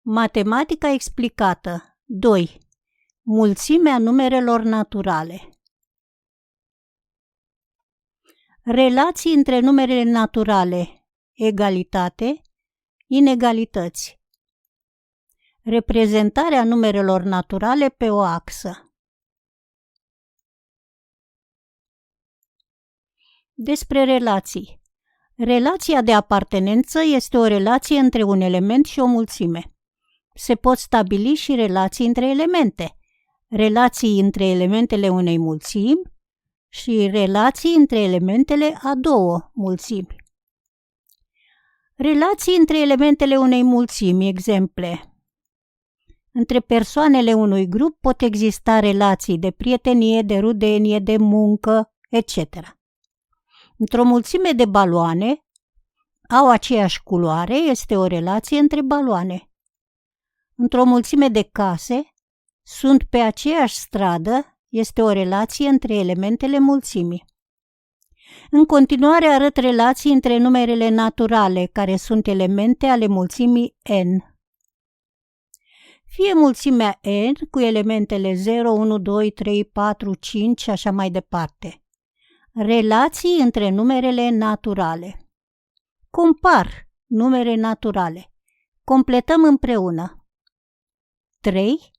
Matematica explicată. 2. Mulțimea numerelor naturale. Relații între numerele naturale. Egalitate, inegalități. Reprezentarea numerelor naturale pe o axă. Despre relații. Relația de apartenență este o relație între un element și o mulțime. Se pot stabili și relații între elemente, relații între elementele unei mulțimi și relații între elementele a două mulțimi. Relații între elementele unei mulțimi, exemple. Între persoanele unui grup pot exista relații de prietenie, de rudenie, de muncă, etc. Într-o mulțime de baloane au aceeași culoare, este o relație între baloane. Într-o mulțime de case sunt pe aceeași stradă, este o relație între elementele mulțimii. În continuare arăt relații între numerele naturale, care sunt elemente ale mulțimii n. Fie mulțimea n cu elementele 0, 1, 2, 3, 4, 5 și așa mai departe. Relații între numerele naturale. Compar numere naturale. Completăm împreună. 3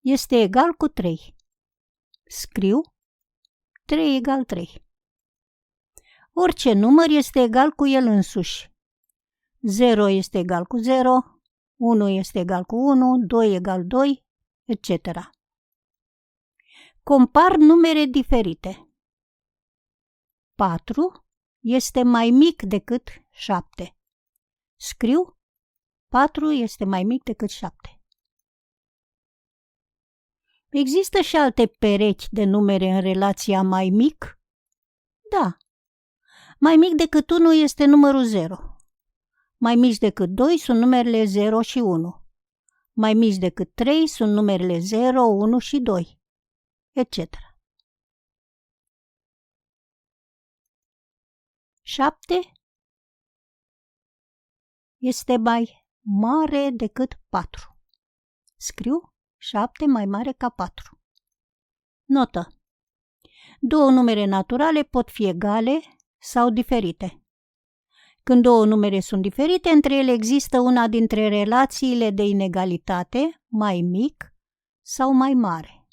este egal cu 3. Scriu 3 egal 3. Orice număr este egal cu el însuși. 0 este egal cu 0, 1 este egal cu 1, 2 egal 2, etc. Compar numere diferite. 4 este mai mic decât 7. Scriu 4 este mai mic decât 7. Există și alte perechi de numere în relația mai mic? Da. Mai mic decât 1 este numărul 0. Mai mici decât 2 sunt numerele 0 și 1. Mai mici decât 3 sunt numerele 0, 1 și 2, etc. 7 este mai mare decât 4. Scriu 7 mai mare ca 4. Notă. Două numere naturale pot fi egale sau diferite. Când două numere sunt diferite, între ele există una dintre relațiile de inegalitate, mai mic sau mai mare.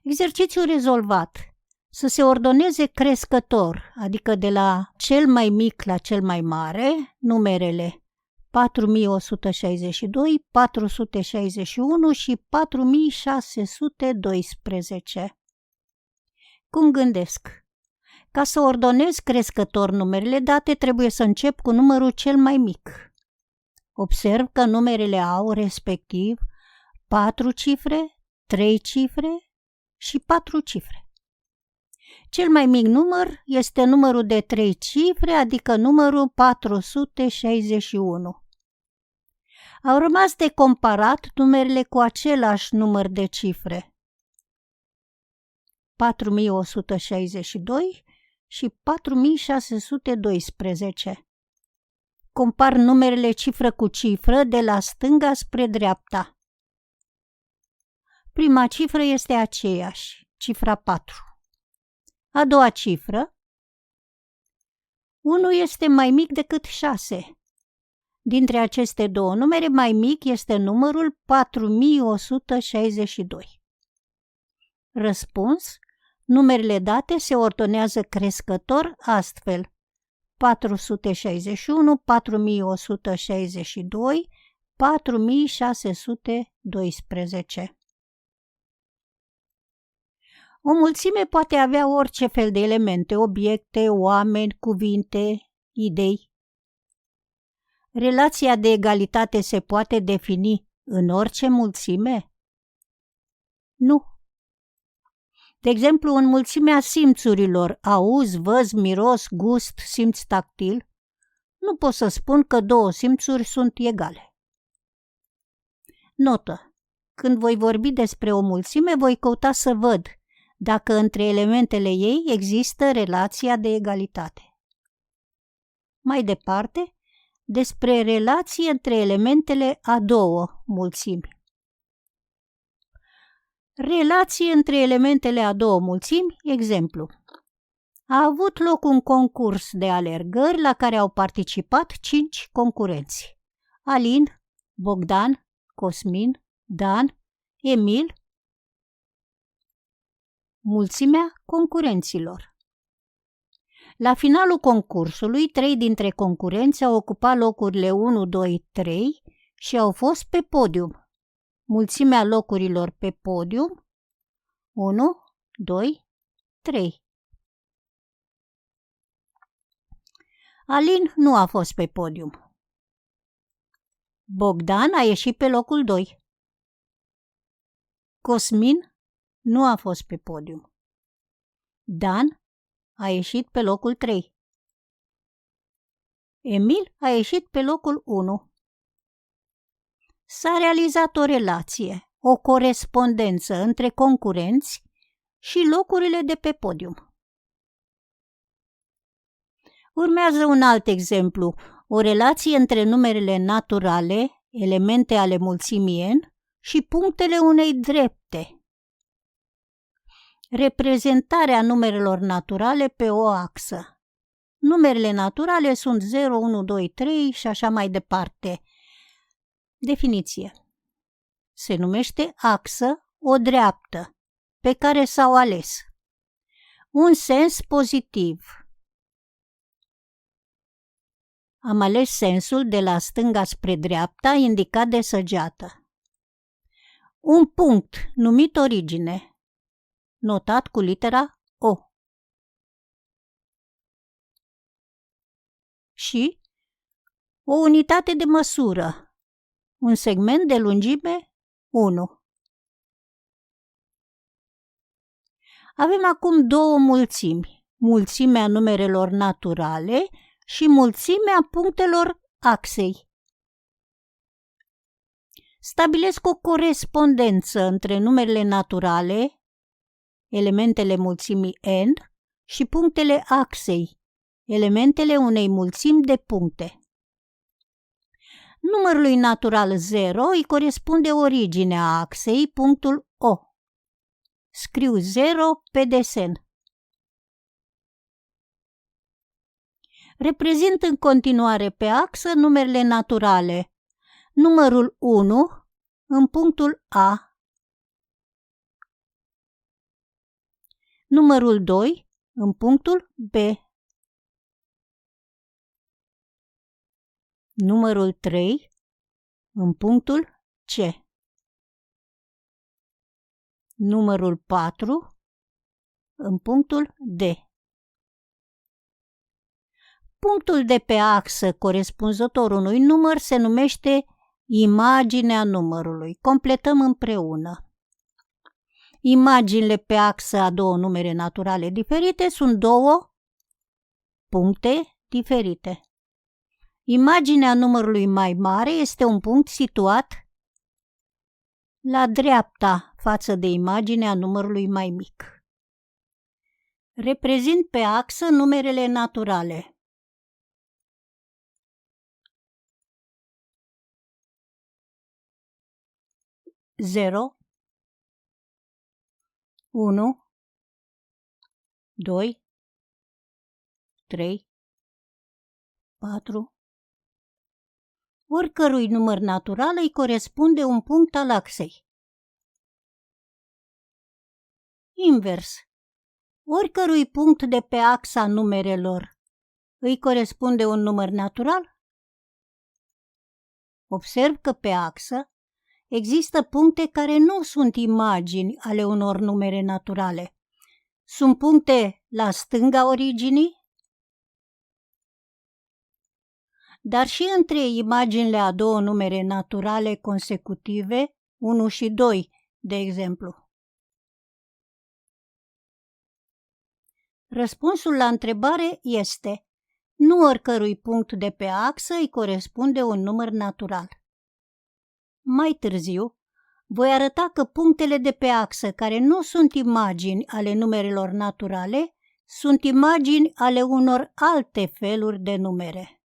Exercițiul rezolvat. Să se ordoneze crescător, adică de la cel mai mic la cel mai mare, numerele 4162, 461 și 4612. Cum gândesc? Ca să ordonez crescător numerele date, trebuie să încep cu numărul cel mai mic. Observ că numerele au respectiv 4 cifre, 3 cifre și 4 cifre. Cel mai mic număr este numărul de 3 cifre, adică numărul 461. Au rămas de comparat numerele cu același număr de cifre. 4162 și 4612. Compar numerele cifră cu cifră de la stânga spre dreapta. Prima cifră este aceeași, cifra 4. A doua cifră, 1 este mai mic decât 6. Dintre aceste două numere, mai mic este numărul 4162. Răspuns: numerele date se ordonează crescător astfel: 461, 4162, 4612. O mulțime poate avea orice fel de elemente, obiecte, oameni, cuvinte, idei. Relația de egalitate se poate defini în orice mulțime? Nu. De exemplu, în mulțimea simțurilor, auz, văz, miros, gust, simț tactil, nu pot să spun că două simțuri sunt egale. Notă. Când voi vorbi despre o mulțime, voi căuta să văd dacă între elementele ei există relația de egalitate. Mai departe, despre relații între elementele a două mulțimi. Relații între elementele a două mulțimi, exemplu. A avut loc un concurs de alergări la care au participat 5 concurenți. Alin, Bogdan, Cosmin, Dan, Emil. Mulțimea concurenților. La finalul concursului, 3 dintre concurenți au ocupat locurile 1, 2, 3 și au fost pe podium. Mulțimea locurilor pe podium, 1, 2, 3. Alin nu a fost pe podium. Bogdan a ieșit pe locul 2. Cosmin nu a fost pe podium. Dan a ieșit pe locul 3. Emil a ieșit pe locul 1. S-a realizat o relație, o corespondență între concurenți și locurile de pe podium. Urmează un alt exemplu, o relație între numerele naturale, elemente ale mulțimii n, și punctele unei drepte. Reprezentarea numerelor naturale pe o axă. Numerele naturale sunt 0, 1, 2, 3 și așa mai departe. Definiție. Se numește axă o dreaptă pe care s-au ales. Un sens pozitiv. Am ales sensul de la stânga spre dreapta indicat de săgeată. Un punct numit origine, notat cu litera O. Și o unitate de măsură, un segment de lungime 1. Avem acum două mulțimi, mulțimea numerelor naturale și mulțimea punctelor axei. Stabilesc o corespondență între numerele naturale, elementele mulțimii n, și punctele axei, elementele unei mulțimi de puncte. Numărului natural 0 îi corespunde originea axei, punctul O. Scriu 0 pe desen. Reprezint în continuare pe axă numerele naturale. Numărul 1 în punctul A. Numărul 2 în punctul B. Numărul 3 în punctul C. Numărul 4 în punctul D. Punctul de pe axă corespunzător unui număr se numește imaginea numărului. Completăm împreună. Imaginile pe axă a două numere naturale diferite sunt două puncte diferite. Imaginea numărului mai mare este un punct situat la dreapta față de imaginea numărului mai mic. Reprezint pe axă numerele naturale. Zero, 1, 2, 3, 4. Oricărui număr natural îi corespunde un punct al axei. Invers. Oricărui punct de pe axa numerelor îi corespunde un număr natural? Observ că pe axă există puncte care nu sunt imagini ale unor numere naturale. Sunt puncte la stânga originii, dar și între imaginile a două numere naturale consecutive, 1 și 2, de exemplu. Răspunsul la întrebare este: nu oricărui punct de pe axă îi corespunde un număr natural. Mai târziu, voi arăta că punctele de pe axă care nu sunt imagini ale numerelor naturale sunt imagini ale unor alte feluri de numere.